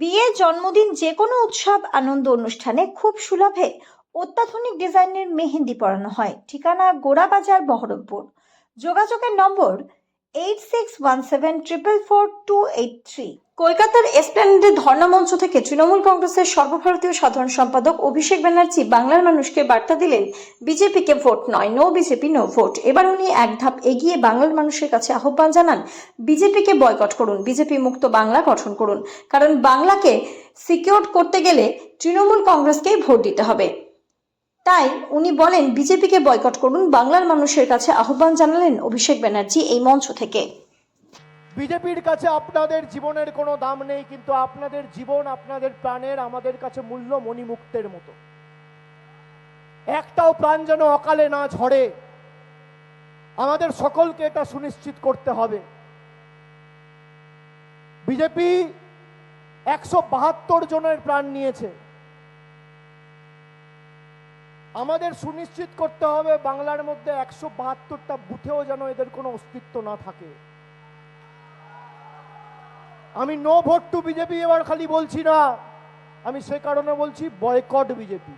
বিয়ে, জন্মদিন, যে কোনো উৎসব আনন্দ অনুষ্ঠানে খুব সুলভে অত্যাধুনিক ডিজাইনের মেহেন্দি পরানো হয়। ঠিকানা গোড়াবাজার, বহরমপুর। যোগাযোগের নম্বর 8617444283। কলকাতার এসপ্ল্যানেডে ধর্ণামঞ্চ থেকে তৃণমূল কংগ্রেসের সর্বভারতীয় সাধারণ সম্পাদক অভিষেক ব্যানার্জি বাংলার মানুষকে বার্তা দিলেন, বিজেপিকে ভোট নয়, নো বিজেপি নো ভোট। এবার উনি এক ধাপ এগিয়ে বাংলার মানুষের কাছে আহ্বান জানান, বিজেপিকে বয়কট করুন, বিজেপি মুক্ত বাংলা গঠন করুন। কারণ বাংলাকে সিকিউর করতে গেলে তৃণমূল কংগ্রেসকেই ভোট দিতে হবে। তাই উনি বলেন, বিজেপিকে বয়কট করুন। বাংলার মানুষের কাছে আহ্বান জানালেন অভিষেক ব্যানার্জি এই মঞ্চ থেকে। বিজেপির কাছে আপনাদের জীবনের কোনো দাম নেই, কিন্তু আপনাদের জীবন, আপনাদের প্রাণের আমাদের কাছে মূল্য মণিমুক্তের মতো। একটাও প্রাণ যেন অকালে না ঝরে, আমাদের সকলকে এটা সুনিশ্চিত করতে হবে। বিজেপি 172 জনের প্রাণ নিয়েছে। আমাদের সুনিশ্চিত করতে হবে বাংলার মধ্যে 172টা বুথেও যেন এদের কোনো অস্তিত্ব না থাকে। আমি নো ভোট টু বিজেপি এবার খালি বলছি না, আমি সে কারণে বলছি বয়কট বিজেপি।